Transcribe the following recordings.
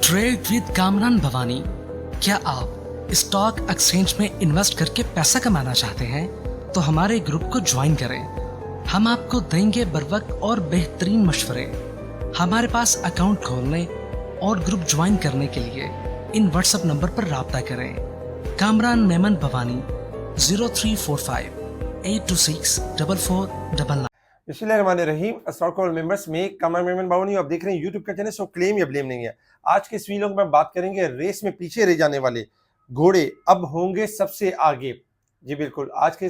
Trade with Kamran Bhavani. क्या आप stock exchange में इन्वेस्ट करके पैसा कमाना चाहते हैं तो हमारे ग्रुप को ज्वाइन करें। हम आपको देंगे बर वक्त और बेहतरीन मशवरे। हमारे पास अकाउंट खोलने और ग्रुप ज्वाइन करने के लिए इन व्हाट्सएप नंबर पर राब्ता करें। कामरान मेमन भवानी 0345-826-4499। बिस्मिल्लाहिर्रहमानिर्रहीम। अस्सलाम वालेकुम मेंबर्स, में कामरान मेमन बावनी आप देख रहे हैं यूट्यूब का चैनल। सो क्लेम या ब्लेम नहीं है। आज के इस वीडियो में बात करेंगे रेस में पीछे रह जाने वाले घोड़े अब होंगे सबसे आगे। जी बिल्कुल, आज का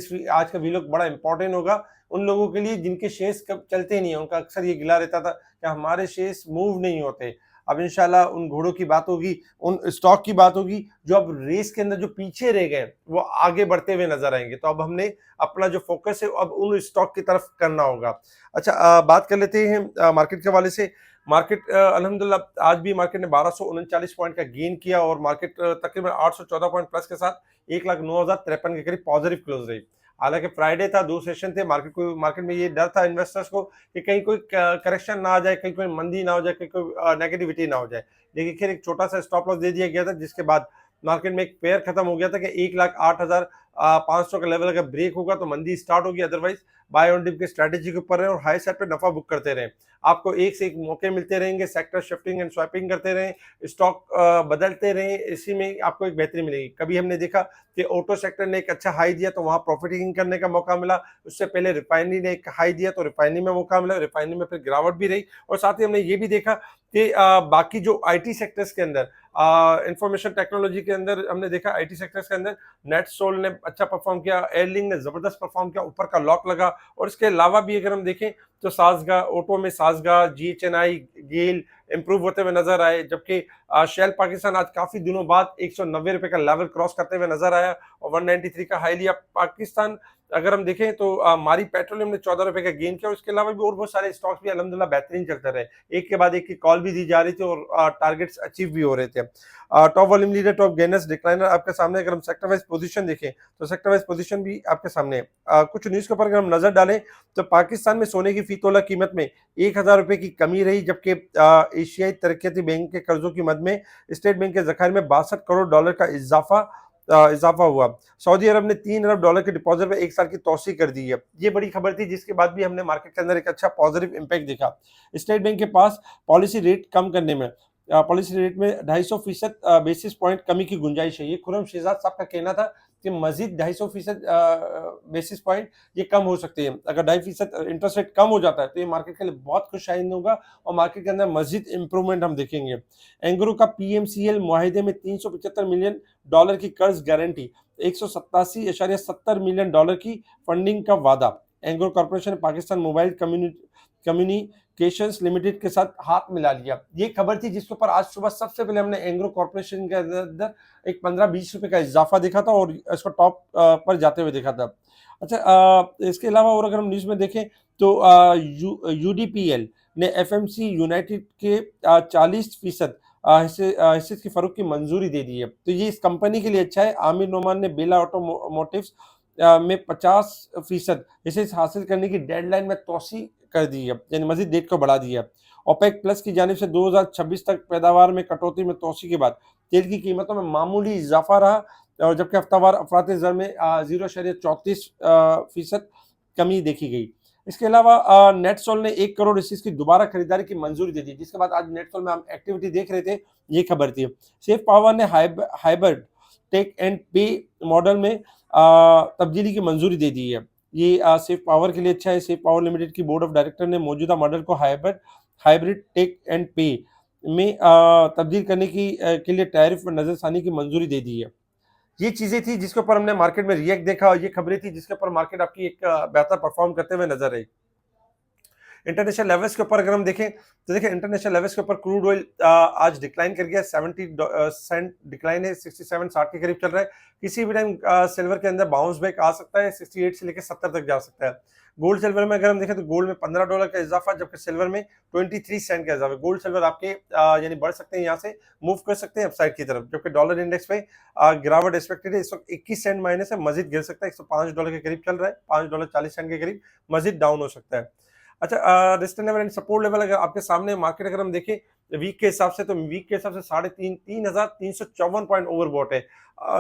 वीडियो बड़ा इंपॉर्टेंट होगा उन लोगों के लिए जिनके शेयर्स कब चलते नहीं है। उनका अक्सर ये गिला रहता था कि हमारे शेयर्स मूव नहीं होते। अब इंशाल्लाह उन घोड़ों की बात होगी, उन स्टॉक की बात होगी जो अब रेस के अंदर जो पीछे रह गए वो आगे बढ़ते हुए नजर आएंगे। तो अब हमने अपना जो फोकस है अब उन स्टॉक की तरफ करना होगा। अच्छा, बात कर लेते हैं मार्केट के हवाले से। मार्केट अल्हम्दुलिल्लाह आज भी मार्केट ने 1239 पॉइंट का गेन किया और मार्केट तकरीबन 814 पॉइंट प्लस के साथ 1,09,053 के करीब पॉजिटिव क्लोज रही। हालांकि फ्राइडे था, 2 सेशन थे। मार्केट में ये डर था इन्वेस्टर्स को कि कहीं कोई करेक्शन ना आ जाए, कहीं कोई मंदी ना हो जाए, कहीं कोई नेगेटिविटी ना हो जाए। लेकिन फिर एक छोटा सा स्टॉप लॉस दे दिया गया था जिसके बाद मार्केट में एक पेयर खत्म हो गया था कि 1,08,500 का लेवल अगर ब्रेक होगा तो मंदी स्टार्ट होगी। अदरवाइज बाय ऑन डिप के स्ट्रेटेजी के ऊपर रहे और हाई साइड पे नफा बुक करते रहे। आपको एक से एक मौके मिलते रहेंगे, सेक्टर शिफ्टिंग एंड स्वैपिंग करते रहें, स्टॉक बदलते रहें, इसी में आपको एक बेहतरी मिलेगी। कभी हमने देखा कि ऑटो सेक्टर ने एक अच्छा हाई दिया तो वहां प्रॉफिटिंग करने का मौका मिला। उससे पहले रिफाइनरी ने एक हाई दिया तो रिफाइनरी में मौका मिला, रिफाइनरी में फिर गिरावट भी रही। और साथ ही हमने ये भी देखा कि बाकी जो आईटी सेक्टर्स के अंदर, इंफॉर्मेशन टेक्नोलॉजी के अंदर हमने देखा आईटी सेक्टर्स के अंदर नेटसोल ने अच्छा परफॉर्म किया, एयरलिंक ने जबरदस्त परफॉर्म किया, ऊपर का लॉक लगा। और इसके अलावा भी अगर हम देखें तो साजगा ऑटो में साजगा, जीएचएनआई, गेल इंप्रूव होते हुए नजर आए। जबकि शेल पाकिस्तान आज काफी दिनों बाद 190 रुपए का लेवल क्रॉस करते हुए नजर आया और 193 का हाई लिया। पाकिस्तान अगर हम देखें तो मारी पेट्रोलियम ने 14 रुपए का गेन किया और इसके अलावा भी और बहुत सारे स्टॉक्स भी अल्हम्दुलिल्लाह बेहतरीन चलते रहे। एक के बाद एक की कॉल भी दी जा रही थी और टारगेट्स अचीव भी हो रहे थे। Top volume leader, top gainers, decliner आपके सामने। अगर हम सेक्टर वाइज पोजीशन देखें तो सेक्टर वाइज पोजीशन भी आपके सामने है। कुछ न्यूज के ऊपर अगर हम नजर डालें तो पाकिस्तान में सोने की फी तोला कीमत में 1,000 रुपए की कमी रही। जबकि एशियाई तरक्याती बैंक के कर्जों की मद में स्टेट बैंक के जखायर में 62 करोड़ डॉलर का इजाफा हुआ। सऊदी अरब ने 3 अरब डॉलर के डिपॉजिट पर 1 साल की तौसी कर दी है। ये बड़ी खबर थी जिसके बाद भी हमने मार्केट के अंदर एक अच्छा पॉजिटिव इंपैक्ट देखा। स्टेट बैंक के पास पॉलिसी रेट कम करने में पॉलिसी रेट में 250% बेसिस पॉइंट कमी की गुंजाइश है। ये खुर्रम शहजाद साहब का कहना था कि मजीद 250% बेसिस पॉइंट ये कम हो सकते हैं। अगर 2.5% इंटरेस्ट रेट कम हो जाता है तो ये मार्केट के लिए बहुत खुशाइंद होगा और मार्केट के अंदर मजीद इंप्रूवमेंट हम देखेंगे। एंग्रो का पीएमसीएल मुआहिदे में 375 मिलियन डॉलर की कर्ज गारंटी, 187.70 मिलियन डॉलर की फंडिंग का वादा। एंग्रो कॉर्पोरेशन ने पाकिस्तान मोबाइल कम्युनिकेशंस लिमिटेड के साथ हाथ मिला लिया। ये खबर थी जिसके ऊपर आज सुबह सबसे पहले हमने एंग्रो कॉर्पोरेशन के अंदर एक 15-20 रुपए का इजाफा देखा था और इसको टॉप पर जाते हुए देखा था। अच्छा, इसके अलावा और अगर हम न्यूज में देखें तो यूडीपीएल ने एफएमसी यूनाइटेड के 40% हिस्से की फरोख्त की मंजूरी दे दी है। तो ये इस कंपनी के लिए अच्छा है। आमिर नोमान ने बेला ऑटोमोटिव्स में 50% हिस्से हासिल करने की डेडलाइन में तोसी कर दी है, यानी मजीद डेट को बढ़ा दिया है। ओपेक प्लस की जानिब से 2026 तक पैदावार में कटौती में तोसी के बाद तेल की कीमतों में मामूली इजाफा रहा और जबकि हफ्तावार अफरात ज़र में 0.34% कमी देखी गई। इसके अलावा नेटसोल ने 1 करोड़ हिस्से की दोबारा खरीदारी की मंजूरी दे दी, जिसके बाद आज नेटसोल में हम एक्टिविटी देख रहे थे। ये खबर थी। सेफ पावर ने हाइब्रिड टेक एंड पे मॉडल में तब्दीली की मंजूरी दे दी है। ये सेफ पावर के लिए अच्छा है। सेफ पावर लिमिटेड की बोर्ड ऑफ डायरेक्टर ने मौजूदा मॉडल को हाइब्रिड टेक एंड पे में तब्दील करने के लिए टैरिफ में नजरसानी की मंजूरी दे दी है। ये चीजें थी जिसके ऊपर हमने मार्केट में रिएक्ट देखा और ये खबरें थी जिसके ऊपर मार्केट आपकी एक बेहतर परफॉर्म करते हुए नजर आई। इंटरनेशनल लेवल्स के ऊपर अगर हम देखें तो देखिए इंटरनेशनल लेवल्स के ऊपर क्रूड ऑयल आज डिक्लाइन कर गया, 70 सेंट डिक्लाइन है, 67-60 के करीब चल रहा है। किसी भी टाइम सिल्वर के अंदर बाउंस बैक आ सकता है, 68 से लेकर 70 तक जा सकता है। गोल्ड सिल्वर में अगर हम देखें तो गोल्ड में $15 का इजाफा, जबकि सिल्वर में 23 सेंट का इजाफा। गोल्ड सिल्वर आपके यानी बढ़ सकते हैं, यहाँ से मूव कर सकते हैं अपसाइड की तरफ। जबकि डॉलर इंडेक्स पे गिरावट एक्सपेक्टेड है। इस वक्त 21 सेंट माइनस है, मजीद गिर सकता है, $105 के करीब चल रहा है, $5.40 के करीब मजीद डाउन हो सकता है। अच्छा, resistance level and support level अगर आपके सामने मार्केट अगर हम देखें वीक के हिसाब से, तो वीक के हिसाब से 3,354 पॉइंट ओवरबॉट है,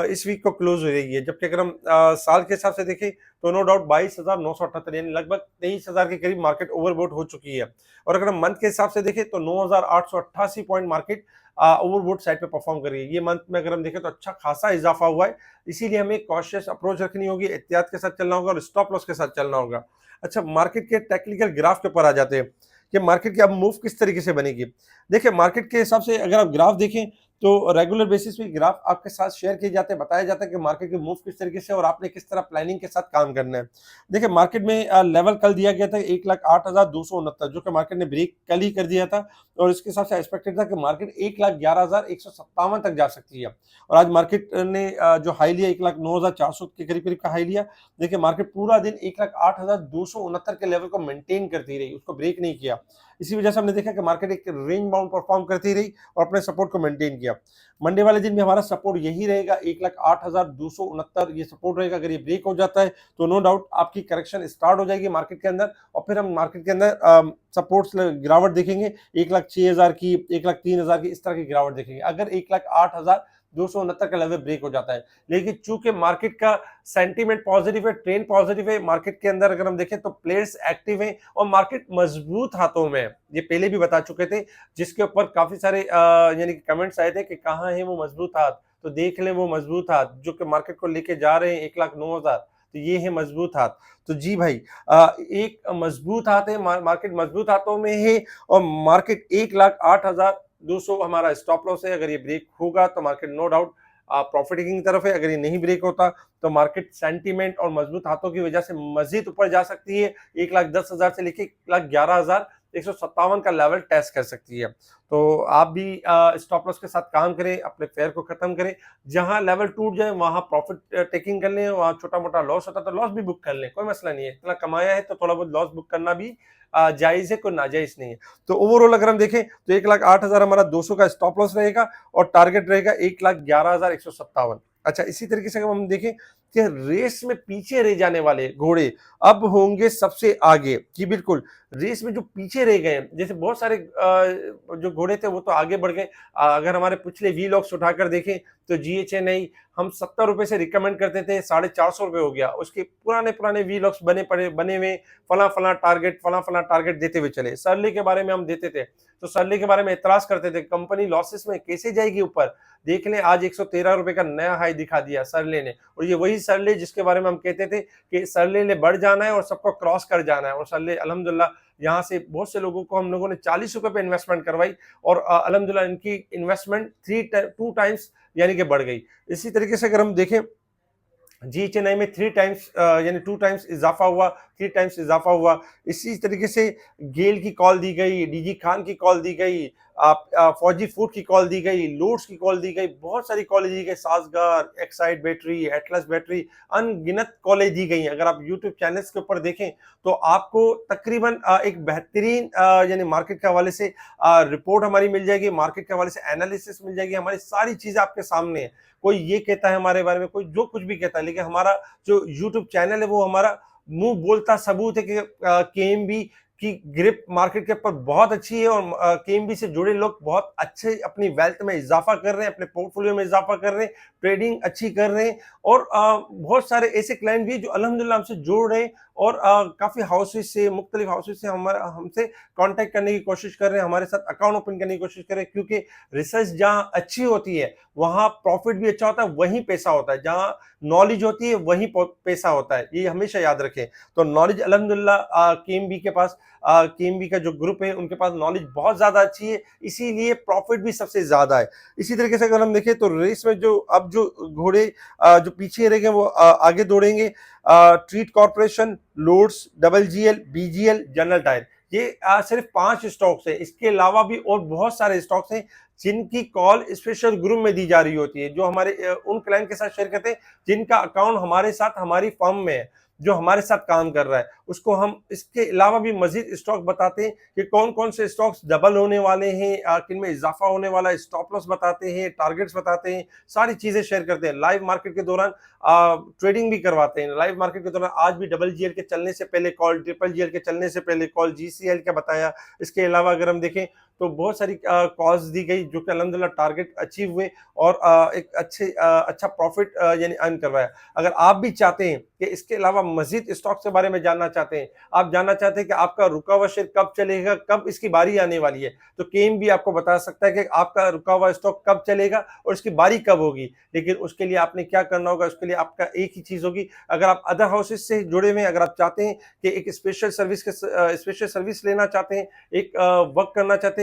इस वीक को क्लोज हो रही है। जबकि अगर हम साल के हिसाब से देखें तो नो डाउट 22,978 यानी लगभग 23,000 के करीब मार्केट ओवरबॉट हो चुकी है। और अगर हम मंथ के हिसाब से देखें तो 9,888 पॉइंट मार्केट ओवरबॉट साइड पे परफॉर्म कर रही है। ये मंथ में अगर हम देखें तो अच्छा खासा इजाफा हुआ है, इसीलिए हमें कॉशियस अप्रोच रखनी होगी, एहतियात के साथ चलना होगा और स्टॉप लॉस के साथ चलना होगा। अच्छा, मार्केट के टेक्निकल ग्राफ के ऊपर आ जाते हैं कि मार्केट की अब मूव किस तरीके से बनेगी। देखिए, मार्केट के हिसाब से अगर आप ग्राफ देखें तो रेगुलर बेसिस पे ग्राफ आपके साथ शेयर किए जाते हैं, बताया जाता है कि मार्केट की मूव किस तरीके से और आपने किस तरह प्लानिंग के साथ काम करना है। देखिए, मार्केट में लेवल कल दिया गया था 1,08,269, जो कि मार्केट ने ब्रेक कल ही कर दिया था और इसके हिसाब से एक्सपेक्टेड था कि मार्केट 1,11,157 तक जा सकती है। और आज मार्केट ने जो हाई लिया 1,09,400 के करीब करीब का हाई लिया। देखिए, मार्केट पूरा दिन 1,08,269 के लेवल को मेंटेन करती रही, उसको ब्रेक नहीं किया। इसी वजह से हमने देखा कि मार्केट एक रेंज बाउंड परफॉर्म करती रही और अपने सपोर्ट को मेंटेन किया। मंडे वाले दिन भी हमारा सपोर्ट यही रहेगा, 1,08,269 ये सपोर्ट रहेगा। अगर ये ब्रेक हो जाता है तो नो डाउट आपकी करेक्शन स्टार्ट हो जाएगी मार्केट के अंदर और फिर हम मार्केट के अंदर सपोर्ट्स गिरावट देखेंगे, 1,06,000 की, 1,03,000 की, इस तरह की गिरावट देखेंगे अगर 1,08,269 का लेवल ब्रेक हो जाता है। लेकिन चूंकि मार्केट का सेंटीमेंट पॉजिटिव है, ट्रेंड पॉजिटिव है, मार्केट के अंदर अगर हम देखें तो प्लेयर्स एक्टिव हैं और मार्केट मजबूत हाथों में है। ये पहले भी बता चुके थे, जिसके ऊपर काफी सारे यानी कि कमेंट्स आए थे कि कहाँ है वो मजबूत हाथ, तो देख लें वो मजबूत हाथ जो कि मार्केट को लेके जा रहे हैं 1,09,000, तो ये है मजबूत हाथ। तो जी भाई, एक मजबूत हाथ है, मार्केट मजबूत हाथों में है और मार्केट 1,08,200 हमारा स्टॉप लॉस है। अगर ये ब्रेक होगा तो मार्केट नो डाउट प्रॉफिटिंग की तरफ है। अगर ये नहीं ब्रेक होता तो मार्केट सेंटीमेंट और मजबूत हाथों की वजह से मजीद ऊपर जा सकती है, 1,10,000 से लेके 1,11,157 का लेवल टेस्ट कर सकती है। तो आप भी स्टॉप लॉस के साथ काम करें, अपने फेयर को खत्म करें, जहां लेवल टूट जाए वहां प्रॉफिट टेकिंग कर लें, वहां छोटा मोटा लॉस होता तो लॉस भी बुक कर लें, कोई मसला नहीं है। इतना कमाया है तो थोड़ा बहुत लॉस बुक करना भी जायज है, कोई नाजायज नहीं है। तो ओवरऑल अगर हम देखें तो 1,08,000 हमारा 200 का स्टॉप लॉस रहेगा और टारगेट रहेगा 1,11,157। अच्छा, इसी तरीके से अगर हम देखें कि रेस में पीछे रह जाने वाले घोड़े अब होंगे सबसे आगे। जी बिल्कुल, रेस में जो पीछे रह गए हैं, जैसे बहुत सारे जो घोड़े थे वो तो आगे बढ़ गए। अगर हमारे पिछले वीलॉग्स उठाकर देखें तो GHNI हम 70 रुपए से रिकमेंड करते थे, 450 रुपए हो गया। उसके पुराने पुराने वीलॉग्स बने हुए, फला टारगेट देते हुए चले। सरले के बारे में हम देते थे तो सरले के बारे में एतराज करते थे, कंपनी लॉसेस में कैसे जाएगी ऊपर। देख लें, आज 113 रुपए का नया हाई दिखा दिया सरले ने, और ये वही सरले जिसके बारे में हम कहते थे कि सरले ने बढ़ जाना है और सबको क्रॉस कर जाना है। और सरले अल्हम्दुलिल्लाह यहाँ से बहुत से लोगों को हम लोगों ने 40 रुपए पे इन्वेस्टमेंट करवाई और अल्हम्दुलिल्लाह इनकी इन्वेस्टमेंट 2 टाइम्स यानी कि बढ़ गई। इसी तरीके से अगर हम देखें GHNI में 3 टाइम्स यानी 2 टाइम्स इजाफा हुआ, 3 टाइम्स इजाफा हुआ। इसी तरीके से गेल की कॉल दी गई, DG खान की कॉल दी गई, फौजी फूड की कॉल दी गई, लोड्स की कॉल दी गई, बहुत सारी कॉलेज दी गई, साजगार, एक्साइड बैटरी, एटलस बैटरी, अनगिनत कॉलेज दी गई। अगर आप यूट्यूब चैनल्स के ऊपर देखें तो आपको तकरीबन एक बेहतरीन यानी मार्केट के हवाले से रिपोर्ट हमारी मिल जाएगी, मार्केट के हवाले से एनालिसिस मिल जाएगी, हमारी सारी चीजें आपके सामने है। कोई ये कहता है हमारे बारे में, कोई जो कुछ भी कहता है, लेकिन हमारा जो यूट्यूब चैनल है वो हमारा मुंह बोलता सबूत है कि KMB की ग्रिप मार्केट के ऊपर बहुत अच्छी है और KMB से जुड़े लोग बहुत अच्छे अपनी वेल्थ में इजाफा कर रहे हैं, अपने पोर्टफोलियो में इजाफा कर रहे हैं, ट्रेडिंग अच्छी कर रहे हैं और बहुत सारे ऐसे क्लाइंट भी जो अल्हम्दुलिल्लाह हमसे जुड़ रहे हैं और काफी हाउसेस से, मुख्तलिफ हाउसेस से हमसे कांटेक्ट करने की कोशिश कर रहे हैं, हमारे साथ अकाउंट ओपन करने की कोशिश कर रहे हैं। क्योंकि रिसर्च जहाँ अच्छी होती है वहां प्रॉफिट भी अच्छा होता है, वहीं पैसा होता है। जहां नॉलेज होती है वहीं पैसा होता है, ये हमेशा याद रखें। तो नॉलेज अल्हम्दुलिल्लाह KMB के पास, KMB का जो ग्रुप है उनके पास नॉलेज बहुत ज्यादा अच्छी है, इसीलिए प्रॉफिट भी सबसे ज्यादा है। इसी तरीके से अगर हम देखें तो रेस में जो घोड़े जो पीछे रह गए वो आगे दौड़ेंगे। Treat corporation, loads, WGL, BGL, general tyre, ये सिर्फ 5 स्टॉक्स है। इसके अलावा भी और बहुत सारे स्टॉक्स हैं जिनकी कॉल स्पेशल ग्रुप में दी जा रही होती है, जो हमारे उन क्लाइंट के साथ शेयर करते हैं जिनका अकाउंट हमारे साथ हमारी फर्म में है, जो हमारे साथ काम कर रहा है। उसको हम इसके अलावा भी मजीद स्टॉक बताते हैं कि कौन कौन से स्टॉक्स डबल होने वाले हैं, किन में इजाफा होने वाला है, स्टॉप लॉस बताते हैं, टारगेट्स बताते हैं, सारी चीजें शेयर करते हैं। लाइव मार्केट के दौरान ट्रेडिंग भी करवाते हैं। लाइव मार्केट के दौरान आज भी WGL के चलने से पहले कॉल, ट्रिपल GL के चलने से पहले कॉल, GCL का बताया। इसके अलावा अगर हम देखें तो बहुत सारी कॉल्स दी गई जो कि अल्हम्दुलिल्लाह टारगेट अचीव हुए और एक अच्छा प्रॉफिट यानी अर्न करवाया। अगर आप भी चाहते हैं कि इसके अलावा मजीद स्टॉक्स के बारे में जानना चाहते हैं, आप जानना चाहते हैं कि आपका रुका हुआ शेयर कब चलेगा, कब इसकी बारी आने वाली है, तो केम भी आपको बता सकता है कि आपका रुका हुआ स्टॉक कब चलेगा और इसकी बारी कब होगी। लेकिन उसके लिए आपने क्या करना होगा, उसके लिए आपका एक ही चीज होगी, अगर आप अदर हाउसेज से जुड़े हुए हैं, अगर आप चाहते हैं कि एक स्पेशल सर्विस लेना चाहते हैं, एक वर्क करना चाहते हैं,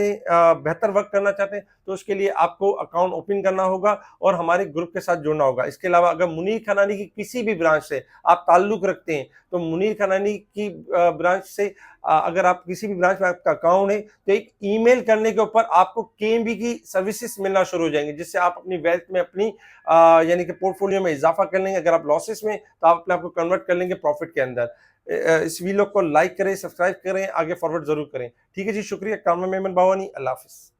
बेहतर वर्क करना चाहते हैं, तो उसके लिए आपको अकाउंट ओपन करना होगा और हमारे ग्रुप के साथ जुड़ना होगा। इसके अलावा अगर मुनीर खनानी की किसी भी ब्रांच से आप ताल्लुक रखते हैं, तो मुनीर खनानी की ब्रांच से अगर आप किसी भी ब्रांच में आपका अकाउंट है, तो एक ईमेल करने के ऊपर आपको केएमबी की सर्विसेज मिलना शुरू हो जाएंगे, जिससे आप अपनी वेल्थ में अपनी यानी कि पोर्टफोलियो में इजाफा कर लेंगे। अगर आप लॉसेस में, तो आप अपने आप को कन्वर्ट कर लेंगे प्रॉफिट के अंदर। इस वीडियो को लाइक करें, सब्सक्राइब करें, आगे फॉरवर्ड जरूर करें। ठीक है जी, शुक्रिया। कामरान मेमन बावानी, अल्लाह हाफिज।